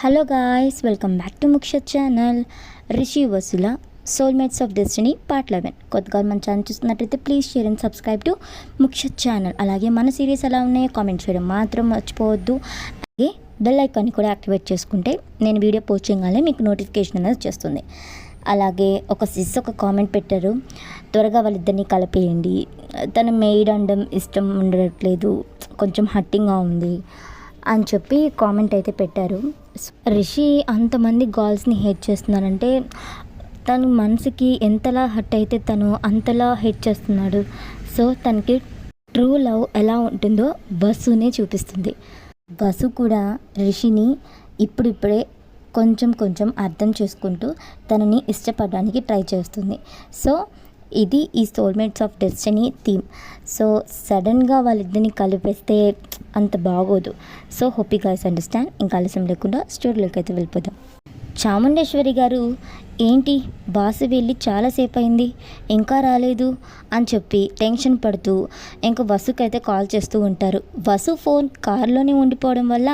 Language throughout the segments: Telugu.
Hello guys, welcome back to Muksha channel. Rishi వసుల సోల్మేట్స్ ఆఫ్ డెస్టినీ పార్ట్ 11. కొత్తగా మన ఛానల్ చూస్తున్నట్టయితే please share and subscribe to Muksha channel. అలాగే మన సిరీస్ ఎలా ఉన్నాయో కామెంట్ చేయడం మాత్రం మర్చిపోవద్దు. అలాగే బెల్ ఐకాన్ని కూడా యాక్టివేట్ చేసుకుంటే నేను వీడియో పోస్ట్ చేయగానే మీకు నోటిఫికేషన్ అనేది వచ్చేస్తుంది. అలాగే ఒక కామెంట్ పెట్టారు, త్వరగా వాళ్ళిద్దరిని కలిపేయండి, తన మెయిడ్ అండం ఇష్టం ఉండట్లేదు, కొంచెం హట్టింగ్గా ఉంది అని చెప్పి కామెంట్ అయితే పెట్టారు. రిషి అంతమంది గర్ల్స్ని హేట్ చేస్తున్నారంటే తన మనసుకి ఎంతలా హర్ట్ అయితే తను అంతలా హేట్ చేస్తున్నాడు. సో తనకి ట్రూ లవ్ ఎలా ఉంటుందో వసునే చూపిస్తుంది. వసు కూడా రిషిని ఇప్పుడిప్పుడే కొంచెం కొంచెం అర్థం చేసుకుంటూ తనని ఇష్టపడడానికి ట్రై చేస్తుంది. సో ఇది ఈ soulmates of destiny theme. So సడన్గా వాళ్ళిద్దరిని కలిపేస్తే అంత బాగోదు. So hope you guys understand. ఇంకా ఆలస్యం లేకుండా స్టోరీలోకి అయితే వెళ్ళిపోదాం. చాముండేశ్వరి గారు, ఏంటి బాసు వెళ్ళి చాలాసేపు అయింది ఇంకా రాలేదు అని చెప్పి టెన్షన్ పడుతూ ఇంకా వసుకైతే కాల్ చేస్తూ ఉంటారు. వసు ఫోన్ కారులోనే ఉండిపోవడం వల్ల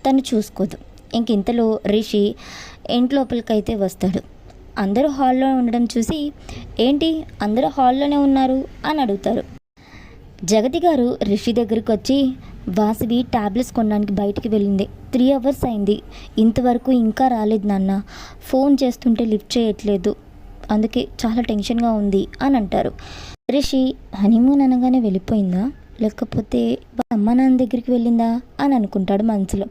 తను చూసుకోదు. ఇంక ఇంతలో రిషి ఇంట్లోపలికైతే వస్తాడు. అందరూ హాల్లో ఉండడం చూసి, ఏంటి అందరూ హాల్లోనే ఉన్నారు అని అడుగుతారు. జగతి గారు రిషి దగ్గరికి వచ్చి, వాసవి ట్యాబ్లెట్స్ కొనడానికి బయటికి వెళ్ళింది, 3 hours అయింది, ఇంతవరకు ఇంకా రాలేదు నాన్న, ఫోన్ చేస్తుంటే లిఫ్ట్ చేయట్లేదు, అందుకే చాలా టెన్షన్గా ఉంది అని అంటారు. రిషి హనీమూన్ అనగానే వెళ్ళిపోయిందా, లేకపోతే అమ్మ నాన్న దగ్గరికి వెళ్ళిందా అని అనుకుంటాడు మనసులో.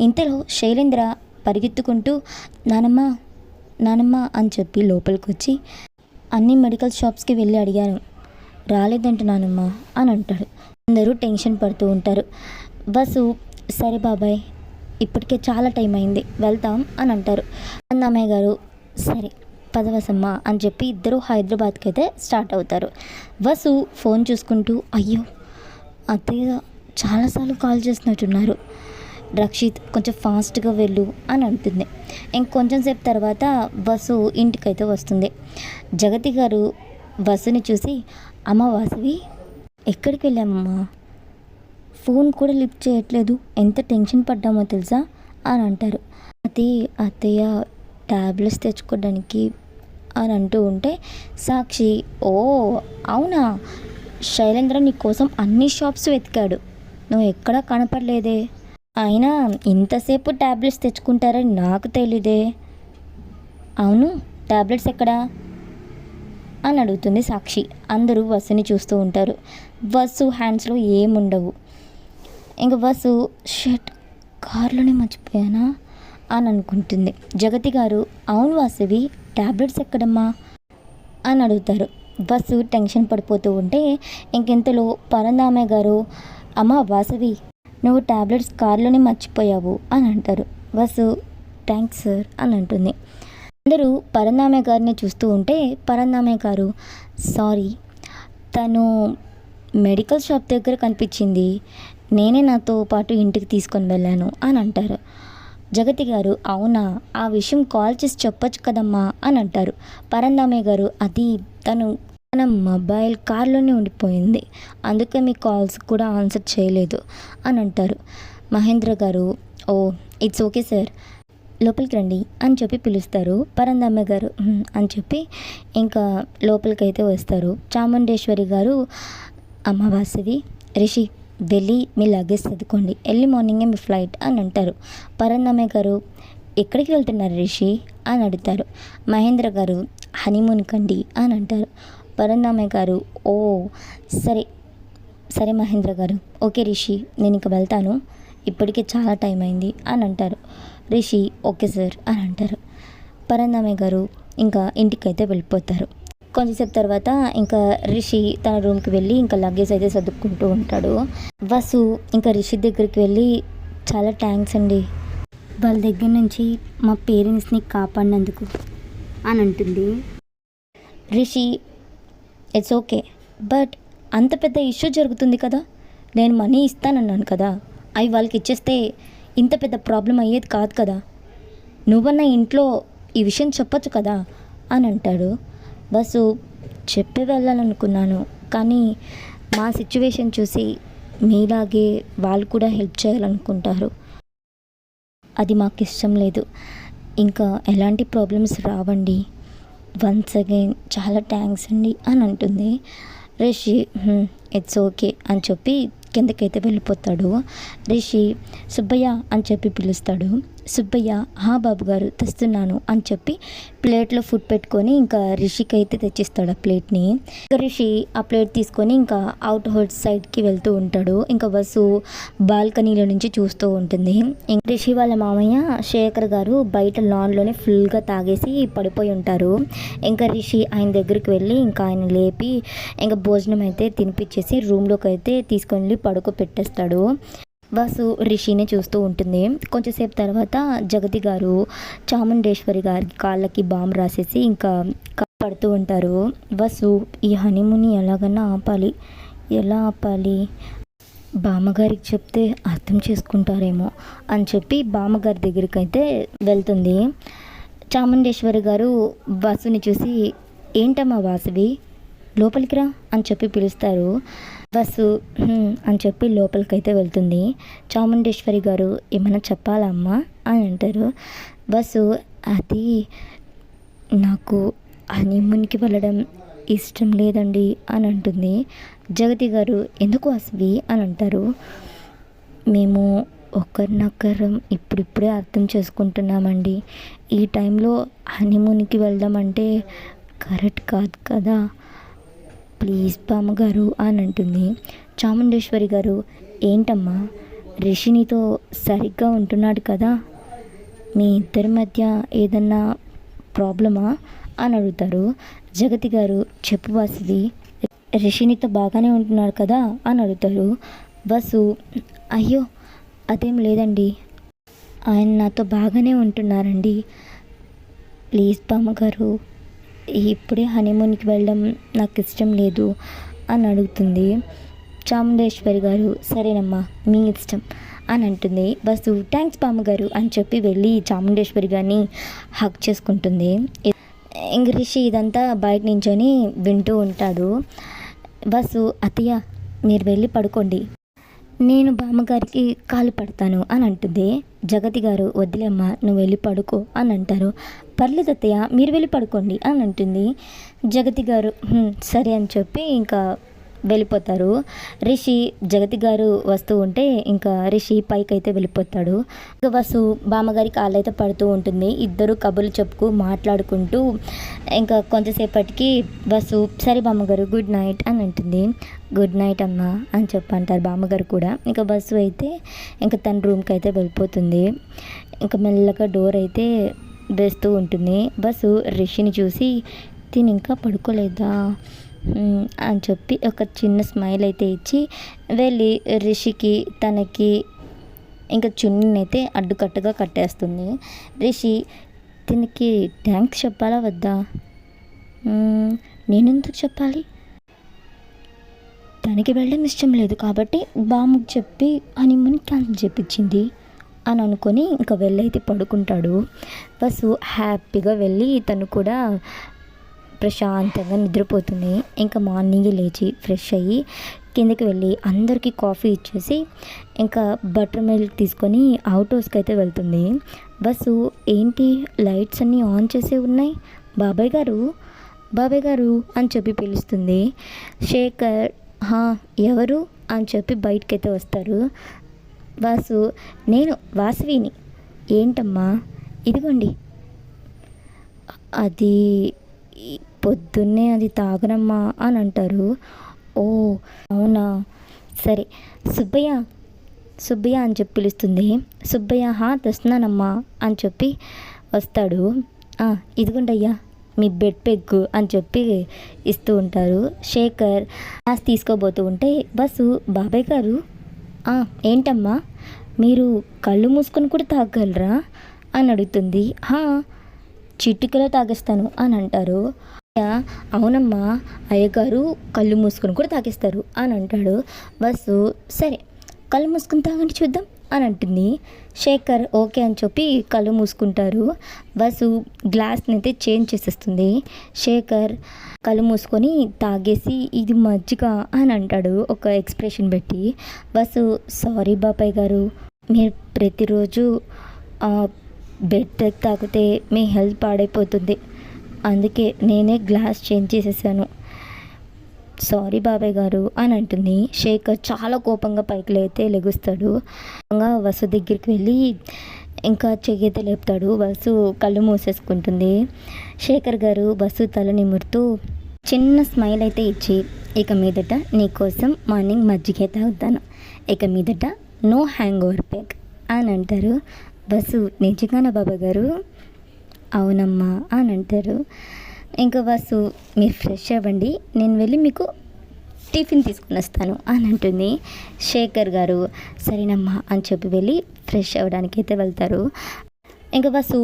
ఇంతలో శైలేంద్ర పరిగెత్తుకుంటూ నానమ్మ అని చెప్పి లోపలికి వచ్చి, అన్ని మెడికల్ షాప్స్కి వెళ్ళి అడిగాను, రాలేదంట నానమ్మ అని అంటాడు. అందరూ టెన్షన్ పడుతూ ఉంటారు. బస్సు, సరే బాబాయ్ ఇప్పటికే చాలా టైం అయింది వెళ్తాం అని అంటారు. అన్నమ్మయ్య గారు, సరే పదవసమ్మ అని చెప్పి ఇద్దరు హైదరాబాద్కి అయితే స్టార్ట్ అవుతారు. బస్సు ఫోన్ చూసుకుంటూ, అయ్యో అత్తయ్య చాలాసార్లు కాల్ చేస్తున్నట్టున్నారు, రక్షిత్ కొంచెం ఫాస్ట్గా వెళ్ళు అని అంటుంది. ఇంకొంచెం సేపు తర్వాత బస్సు ఇంటికైతే వస్తుంది. జగతి గారు బస్సుని చూసి, అమ్మ వాసవి ఎక్కడికి వెళ్ళామమ్మా, ఫోన్ కూడా లిఫ్ట్ చేయట్లేదు, ఎంత టెన్షన్ పడ్డామో తెలుసా అని అంటారు. అది అత్తయ్య ట్యాబ్లెట్స్ తెచ్చుకోవడానికి అని అంటూ ఉంటే సాక్షి, ఓ అవునా, శైలేంద్ర నీ కోసం అన్ని షాప్స్ వెతికాడు, నువ్వు ఎక్కడా కనపడలేదే, అయినా ఇంతసేపు ట్యాబ్లెట్స్ తెచ్చుకుంటారని నాకు తెలీదే, అవును ట్యాబ్లెట్స్ ఎక్కడా అని అడుగుతుంది సాక్షి. అందరూ వసుని చూస్తూ ఉంటారు. వసు హ్యాండ్స్లో ఏముండవు. ఇంకా వసు, షట్ కారులోనే మర్చిపోయానా అని అనుకుంటుంది. జగతి గారు, అవును వాసవి ట్యాబ్లెట్స్ ఎక్కడమ్మా అని అడుగుతారు. వసు టెన్షన్ పడిపోతూ ఉంటే ఇంకెంతలో పరందామయ్య గారు, అమ్మ వాసవి నువ్వు ట్యాబ్లెట్స్ కార్లోనే మర్చిపోయావు అని అంటారు. వసు, థ్యాంక్స్ సార్ అని అంటుంది. అందరూ పరందామయ్య గారిని చూస్తూ ఉంటే పరందామయ్య గారు, సారీ తను మెడికల్ షాప్ దగ్గర కనిపించింది, నేనే నాతో పాటు ఇంటికి తీసుకొని వెళ్ళాను అని అంటారు. జగతి గారు, అవునా, ఆ విషయం కాల్ చేసి చెప్పొచ్చు కదమ్మా అని అంటారు. పరందామయ్య గారు, అది తన మొబైల్ కార్లోనే ఉండిపోయింది, అందుకే మీ కాల్స్ కూడా ఆన్సర్ చేయలేదు అని అంటారు. మహేంద్ర గారు, ఓ ఇట్స్ ఓకే సార్, లోపలికి రండి అని చెప్పి పిలుస్తారు. పరందామయ్య గారు అని చెప్పి ఇంకా లోపలికైతే వస్తారు. చాముండేశ్వరి గారు, అమ్మ వాసవి, రిషి వెళ్ళి మీ లగేజ్ చదువుకోండి, ఎర్లీ మార్నింగే మీ ఫ్లైట్ అని అంటారు. పరందామయ్య గారు, ఎక్కడికి వెళ్తున్నారు రిషి అని అడుగుతారు. మహేంద్ర గారు, హనీమూన్ కండి అని అంటారు. పరందామయ్య గారు, ఓ సరే సరే మహేంద్ర గారు, ఓకే రిషి నేను ఇంక వెళ్తాను, ఇప్పటికే చాలా టైం అయింది అని అంటారు. రిషి, ఓకే సార్ అని అంటారు. పరందామయ్య గారు ఇంకా ఇంటికైతే వెళ్ళిపోతారు. కొంచెంసేపు తర్వాత ఇంకా రిషి తన రూమ్కి వెళ్ళి ఇంకా లగేజ్ అయితే చదువుకుంటూ ఉంటాడు. వసు ఇంకా రిషి దగ్గరికి వెళ్ళి, చాలా థ్యాంక్స్ అండి, వాళ్ళ దగ్గర నుంచి మా పేరెంట్స్ని కాపాడినందుకు అని అంటుంది. రిషి, ఇట్స్ ఓకే, బట్ అంత పెద్ద ఇష్యూ జరుగుతుంది కదా, నేను మనీ ఇస్తానన్నాను కదా, అవి వాళ్ళకి ఇచ్చేస్తే ఇంత పెద్ద ప్రాబ్లం అయ్యేది కాదు కదా, నువ్వన్నా ఇంట్లో ఈ విషయం చెప్పొచ్చు కదా అని అంటాడు. బస్సు, చెప్పి వెళ్ళాలనుకున్నాను, కానీ మా సిచ్యువేషన్ చూసి మీలాగే వాళ్ళు కూడా హెల్ప్ చేయాలనుకుంటారు, అది మాకు ఇష్టం లేదు. ఇంకా ఎలాంటి ప్రాబ్లమ్స్ రావండి. వన్స్ అగైన్ చాలా థ్యాంక్స్ అండి అని అంటుంది. రిషి ఇట్స్ ఓకే అని చెప్పి కిందకైతే వెళ్ళిపోతాడు. రిషి సుబ్బయ్య అని చెప్పి పిలుస్తాడు. సుబ్బయ్య బాబు గారు తెస్తున్నాను అని చెప్పి ప్లేట్లో ఫుడ్ పెట్టుకొని ఇంకా రిషికి అయితే తెచ్చిస్తాడు ఆ ప్లేట్ని. ఇంకా రిషి ఆ ప్లేట్ తీసుకొని ఇంకా అవుట్ హౌస్ సైడ్కి వెళ్తూ ఉంటాడు. ఇంకా వసు బాల్కనీలో నుంచి చూస్తూ ఉంటుంది. ఇంకా రిషి వాళ్ళ మామయ్య శేఖర్ గారు బయట లాన్లోనే ఫుల్గా తాగేసి పడిపోయి ఉంటారు. ఇంకా రిషి ఆయన దగ్గరికి వెళ్ళి ఇంకా ఆయన లేపి ఇంకా భోజనం అయితే తినిపించేసి రూమ్లోకి అయితే తీసుకొని వెళ్ళి పడుకోబెట్టేస్తాడు. వసు రిషిని చూస్తూ ఉంటుంది. కొంచెంసేపు తర్వాత జగతి గారు చాముండేశ్వరి గారి కాళ్ళకి బాంబు రాసేసి ఇంకా పడుతూ ఉంటారు. వసు ఈ హనీమూన్ని ఎలాగన్నా ఆపాలి, ఎలా ఆపాలి, బామ్మగారికి చెప్తే అర్థం చేసుకుంటారేమో అని చెప్పి బామ్మగారి దగ్గరికి అయితే వెళ్తుంది. చాముండేశ్వరి గారు వసుని చూసి ఏంటమ్మా వాసువి లోపలికి రా అని చెప్పి పిలుస్తారు. వసు అని చెప్పి లోపలికైతే వెళ్తుంది. చాముండేశ్వరి గారు ఏమైనా చెప్పాలా అమ్మా అని అంటారు. వసు అది నాకు హనీమూన్కి వెళ్ళడం ఇష్టం లేదండి అని అంటుంది. జగతి గారు ఎందుకు వాసువి అని అంటారు. మేము ఒకరినొకరం ఇప్పుడిప్పుడే అర్థం చేసుకుంటున్నామండి. ఈ టైంలో హనీమూన్కి వెళ్దాం అంటే కరెక్ట్ కాదు కదా, ప్లీజ్ బామ్మగారు అని అంటుంది. చాముండేశ్వరి గారు ఏంటమ్మా రిషినితో సరిగ్గా ఉంటున్నాడు కదా, మీ ఇద్దరి మధ్య ఏదన్నా ప్రాబ్లమా అని అడుగుతారు. జగతి గారు చెప్పు వాసువి రిషినితో బాగానే ఉంటున్నాడు కదా అని అడుగుతారు. వసు అయ్యో అదేం లేదండి, ఆయన నాతో బాగానే ఉంటున్నారండి, ప్లీజ్ బామ్మగారు ఇప్పుడే హనీమూన్కి వెళ్ళడం నాకు ఇష్టం లేదు అని అడుగుతుంది. చాముండేశ్వరి గారు సరేనమ్మా మీ ఇష్టం అని అంటుంది. బస్సు థ్యాంక్స్ బామ్మగారు అని చెప్పి వెళ్ళి చాముండేశ్వరి గారిని హక్ చేసుకుంటుంది. ఇంక రిషి ఇదంతా బయట నించొని వింటూ ఉంటాడు. బస్సు అత్తయ్య మీరు వెళ్ళి పడుకోండి, నేను బామ్మగారికి కాలు పడతాను అని అంటుంది. జగతి గారు వద్దులేమ్మ నువ్వు వెళ్ళి పడుకో అని అంటారు. పర్లేదు అత్తయ్య మీరు వెళ్ళి పడుకోండి అని అంటుంది. జగతి గారు సరే అని చెప్పి ఇంకా వెళ్ళిపోతారు. రిషి జగతి గారు వస్తూ ఉంటే ఇంకా రిషి పైకి అయితే వెళ్ళిపోతాడు. ఇంకా వసు బామ్మగారి కాళ్ళు అయితే పడుతూ ఉంటుంది. ఇద్దరు కబుర్లు చెప్పుకు మాట్లాడుకుంటూ ఇంకా కొంచెంసేపటికి వసు సరే బామ్మగారు గుడ్ నైట్ అని అంటుంది. గుడ్ నైట్ అమ్మా అని చెప్పంటారు బామ్మగారు కూడా. ఇంకా బస్సు అయితే ఇంకా తన రూమ్కి అయితే వెళ్ళిపోతుంది. ఇంకా మెల్లగా డోర్ అయితే వేస్తూ ఉంటుంది. బస్సు రిషిని చూసి తిని ఇంకా పడుకోలేదా అని చెప్పి ఒక చిన్న స్మైల్ అయితే ఇచ్చి వెళ్ళి రిషికి తనకి ఇంకా చున్నీని అయితే అడ్డుకట్టుగా కట్టేస్తుంది. రిషి దీనికి థ్యాంక్స్ చెప్పాలా వద్దా, నేనెందుకు చెప్పాలి, తనకి వెళ్ళడం ఇష్టం లేదు కాబట్టి బామ్మకు చెప్పి హనీమూన్ క్యాన్సిల్ చేపించింది అని అనుకొని ఇంకా వెళ్ళైతే పడుకుంటాడు. బస్సు హ్యాపీగా వెళ్ళి తను కూడా ప్రశాంతంగా నిద్రపోతుంది. ఇంకా మార్నింగ్ లేచి ఫ్రెష్ అయ్యి కిందకి వెళ్ళి అందరికీ కాఫీ ఇచ్చేసి ఇంకా బటర్ మిల్క్ తీసుకొని అవుట్ హౌస్కి అయితే వెళ్తుంది. బస్సు ఏంటి లైట్స్ అన్నీ ఆన్ చేసే ఉన్నాయి, బాబాయ్ గారు బాబాయ్ గారు అని చెప్పి పిలుస్తుంది. శేఖర్ ఎవరు అని చెప్పి బయటకైతే వస్తారు. వాసు నేను వాసవిని, ఏంటమ్మా ఇదిగోండి, అది పొద్దున్నే అది తాగనమ్మా అని అంటారు. ఓ అవునా సరే సుబ్బయ్య సుబ్బయ్య అని చెప్పి పిలుస్తుంది. సుబ్బయ్య తెస్తున్నానమ్మా అని చెప్పి వస్తాడు. ఇదిగోండి అయ్యా మీ బెడ్ పెగ్గు అని చెప్పి ఇస్తూ ఉంటారు. శేఖర్ గ్లాస్ తీసుకోబోతూ ఉంటే బస్సు బాబాయ్ గారు ఏంటమ్మా మీరు కళ్ళు మూసుకొని కూడా తాగలరా అని అడుగుతుంది. చిటికలో తాగేస్తాను అని అంటారు. అవునమ్మా అయ్యగారు కళ్ళు మూసుకొని కూడా తాగేస్తారు అని అంటాడు. బస్సు సరే కళ్ళు మూసుకొని తాగండి చూద్దాం అని అంటుంది. శేఖర్ ఓకే అని చెప్పి కళ్ళు మూసుకుంటారు. బస్సు గ్లాస్ని అయితే చేంజ్ చేసేస్తుంది. శేఖర్ కళ్ళు మూసుకొని తాగేసి ఇది మజ్జిగ అని అంటాడు ఒక ఎక్స్ప్రెషన్ పెట్టి. బస్సు సారీ బాబాయ్ గారు మీరు ప్రతిరోజు ఆ బెడ్ తాగితే మీ హెల్త్ పాడైపోతుంది, అందుకే నేనే గ్లాస్ చేంజ్ చేసేసాను, సారీ బాబాయ్ గారు అని అంటుంది. శేఖర్ చాలా కోపంగా పైకి లెగుస్తాడు. వసు దగ్గరికి వెళ్ళి ఇంకా చెయ్యైతే లేపుతాడు. వసు కళ్ళు మూసేసుకుంటుంది. శేఖర్ గారు వసు తల నిమురుతూ చిన్న స్మైల్ అయితే ఇచ్చి, ఇక మీదట నీకోసం మార్నింగ్ మజ్జిగ తాగుతాను, ఇక మీదట నో హ్యాంగ్ ఓవర్ ప్యాక్ అని అంటారు. వసు నిజంగానా బాబాయ్ గారు? అవునమ్మా అని అంటారు. ఇంకా వసు మీరు ఫ్రెష్ అవ్వండి, నేను వెళ్ళి మీకు టిఫిన్ తీసుకుని వస్తాను అని అంటుంది. శేఖర్ గారు సరేనమ్మా అని చెప్పి వెళ్ళి ఫ్రెష్ అవ్వడానికి అయితే వెళ్తారు. ఇంకా వసు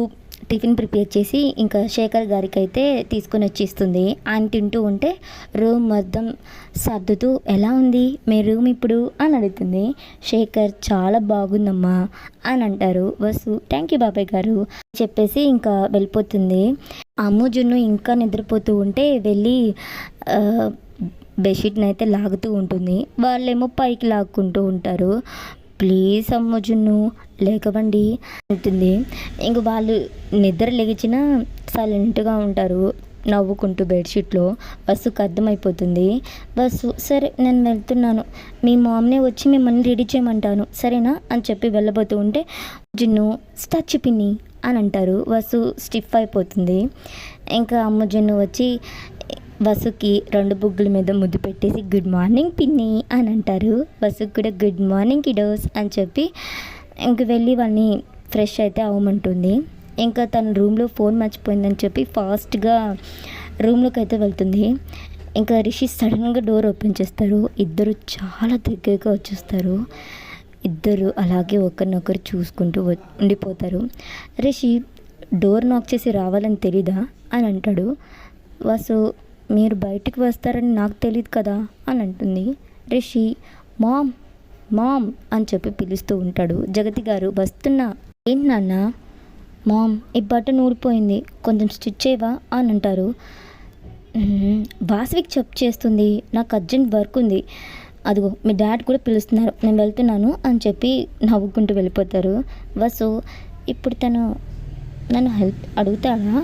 టిఫిన్ ప్రిపేర్ చేసి ఇంకా శేఖర్ గారికి అయితే తీసుకొని వచ్చి ఇస్తుంది. ఆయన తింటూ ఉంటే రూమ్ మొత్తం సర్దుతూ ఎలా ఉంది మీ రూమ్ ఇప్పుడు అని అడుగుతుంది. శేఖర్ చాలా బాగుందమ్మా అని అంటారు. వసు థ్యాంక్ యూ బాబాయ్ గారు చెప్పేసి ఇంకా వెళ్ళిపోతుంది. అమ్ము జున్ను ఇంకా నిద్రపోతూ ఉంటే వెళ్ళి బెడ్షీట్ని అయితే లాగుతూ ఉంటుంది. వాళ్ళేమో పైకి లాక్కుంటూ ఉంటారు. ప్లీజ్ అమ్మ జున్ను లేకవండి అంటుంది. ఇంక వాళ్ళు నిద్ర లేచిన సైలెంట్గా ఉంటారు నవ్వుకుంటూ బెడ్షీట్లో. బస్సుకు అర్థమైపోతుంది. బస్సు సరే నేను వెళ్తున్నాను, మీ మామ్నే వచ్చి మిమ్మల్ని రెడీ చేయమంటాను సరేనా అని చెప్పి వెళ్ళబోతూ ఉంటే జున్ను స్టాచ్యూ పిన్ని అని అంటారు. వసు స్టిఫ్ అయిపోతుంది. ఇంకా అమ్మ జున్ను వచ్చి వసుకి 2 బుగ్గల మీద ముద్దు పెట్టేసి గుడ్ మార్నింగ్ పిన్ని అని అంటారు. వసుకి కూడా గుడ్ మార్నింగ్ కిడోస్ అని చెప్పి ఇంక వెళ్ళి వాళ్ళని ఫ్రెష్ అయితే అవ్వమంటుంది. ఇంకా తన రూమ్లో ఫోన్ మర్చిపోయిందని చెప్పి ఫాస్ట్గా రూమ్లోకి అయితే వెళ్తుంది. ఇంకా రిషి సడన్గా డోర్ ఓపెన్ చేస్తారు. ఇద్దరు చాలా దగ్గరగా వచ్చేస్తారు. ఇద్దరు అలాగే ఒకరినొకరు చూసుకుంటూ ఉండిపోతారు. రిషి డోర్ నాక్ చేసి రావాలని తెలీదా అని అంటాడు. వసు మీరు బయటికి వస్తారని నాకు తెలియదు కదా అని అంటుంది. రిషి మామ్ మామ్ అని చెప్పి పిలుస్తూ ఉంటాడు. జగతి గారు వస్తున్నా. ఏంటి నాన్న? మామ్ ఈ బటన్ ఊడిపోయింది, కొంచెం స్టిచ్ చేయవా అని అంటారు. వాసవికి చేస్తుంది, నాకు అర్జెంట్ వర్క్ ఉంది, అదిగో మీ డాడ్ కూడా పిలుస్తున్నారు, నేను వెళ్తున్నాను అని చెప్పి నవ్వుకుంటూ వెళ్ళిపోతారు. వసు ఇప్పుడు తను నన్ను హెల్ప్ అడుగుతాడా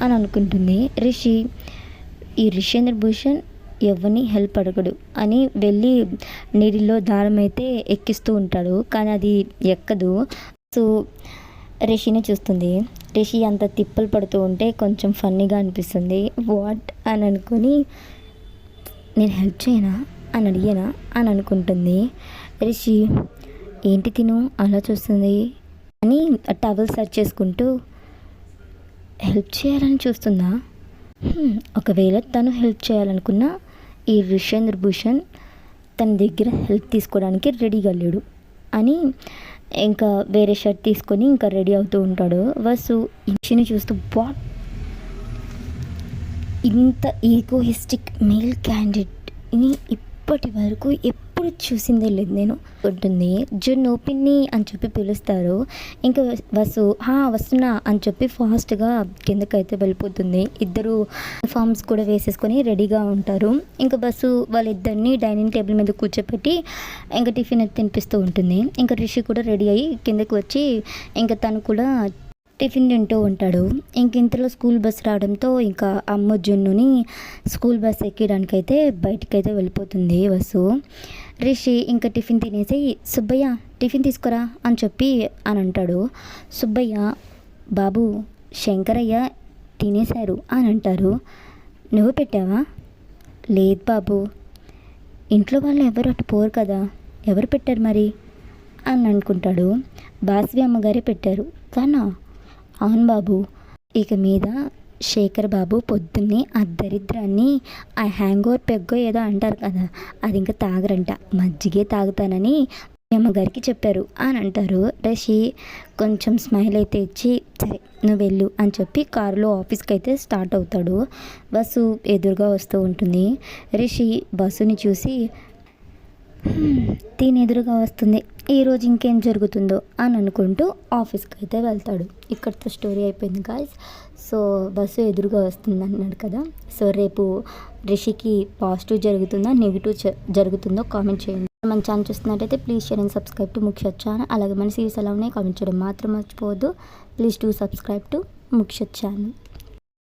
అని అనుకుంటుంది. రిషి ఈ రిషేంద్ర భూషణ్ ఎవరిని హెల్ప్ అడగడు అని వెళ్ళి నీటిలో దారం అయితే ఎక్కిస్తూ ఉంటాడు, కానీ అది ఎక్కదు. సో రిషిని చూస్తుంది. రిషి అంత తిప్పలు పడుతూ ఉంటే కొంచెం ఫన్నీగా అనిపిస్తుంది. వాట్ అని అనుకొని నేను హెల్ప్ చేయనా అని అడిగానా అని అనుకుంటుంది. రిషి ఏంటి తిను అలా చూస్తుంది అని టవల్ సర్చ్ చేసుకుంటూ హెల్ప్ చేయాలని చూస్తుందా? ఒకవేళ తను హెల్ప్ చేయాలనుకున్నా ఈ రిషేంద్ర భూషణ్ తన దగ్గర హెల్ప్ తీసుకోవడానికి రెడీగా లేడు అని ఇంకా వేరే షర్ట్ తీసుకొని ఇంకా రెడీ అవుతూ ఉంటాడు. వసు ఇంటిని చూస్తూ వాట్ ఇంత ఈగోయిస్టిక్ మేల్ క్యాండిడేట్ని ఇప్పటి వరకు ఎప్పుడు చూసిందే లేదు నేను ఉంటుంది. జున్ను పిన్ని అని చెప్పి పిలుస్తారు. ఇంకా వసు వస్తున్నా అని చెప్పి ఫాస్ట్గా కిందకైతే వెళ్ళిపోతుంది. ఇద్దరు యూనిఫామ్స్ కూడా వేసేసుకొని రెడీగా ఉంటారు. ఇంకా బస్సు వాళ్ళిద్దరిని డైనింగ్ టేబుల్ మీద కూర్చోపెట్టి ఇంకా టిఫిన్ అయితే తినిపిస్తూ ఉంటుంది. ఇంకా రిషి కూడా రెడీ అయ్యి కిందకి వచ్చి ఇంకా తను కూడా టిఫిన్ తింటూ ఉంటాడు. ఇంక ఇంతలో స్కూల్ బస్ రావడంతో ఇంకా అమ్మ జున్నుని స్కూల్ బస్ ఎక్కడానికైతే బయటకైతే వెళ్ళిపోతుంది వసు. రిషి ఇంకా టిఫిన్ తినేసి సుబ్బయ్య టిఫిన్ తీసుకురా అని చెప్పి అని అంటాడు. సుబ్బయ్య బాబు శంకరయ్య తినేశారు అని అంటారు. నువ్వు పెట్టావా? లేదు బాబు, ఇంట్లో వాళ్ళు ఎవరు అటు పోరు కదా, ఎవరు పెట్టారు మరి అని అనుకుంటాడు. బాస్వి అమ్మగారే పెట్టారు కానా? అవును బాబు, ఇక మీద శేఖర్ బాబు పొద్దున్నే ఆ దరిద్రాన్ని ఆ హ్యాంగ్ ఓవర్ పెగ్గో ఏదో అంటారు కదా, అది ఇంకా తాగరంట, మజ్జిగే తాగుతానని మీ అమ్మగారికి చెప్పారు అని అంటారు. రిషి కొంచెం స్మైల్ అయితే ఇచ్చి సరే నువ్వు వెళ్ళు అని చెప్పి కారులో ఆఫీస్కి అయితే స్టార్ట్ అవుతాడు. బస్సు ఎదురుగా వస్తూ ఉంటుంది. రిషి బస్సుని చూసి దీని ఎదురుగా వస్తుంది, ఈరోజు ఇంకేం జరుగుతుందో అని అనుకుంటూ ఆఫీస్కి అయితే వెళ్తాడు. ఇక్కడితో స్టోరీ అయిపోయింది గాయ్స్. సో బస్సు ఎదురుగా వస్తుంది అన్నాడు కదా, సో రేపు రిషికి పాజిటివ్ జరుగుతుందా నెగిటివ్ జరుగుతుందో కామెంట్ చేయండి. మన ఛానల్ చూస్తున్నట్టయితే please share and subscribe to Mukhyat channel. అలాగే మన సీరీస్ ఎలా ఉన్నాయి కామెంట్ చేయడం మాత్రం మర్చిపోవద్దు. Please to subscribe to Mukhyat channel.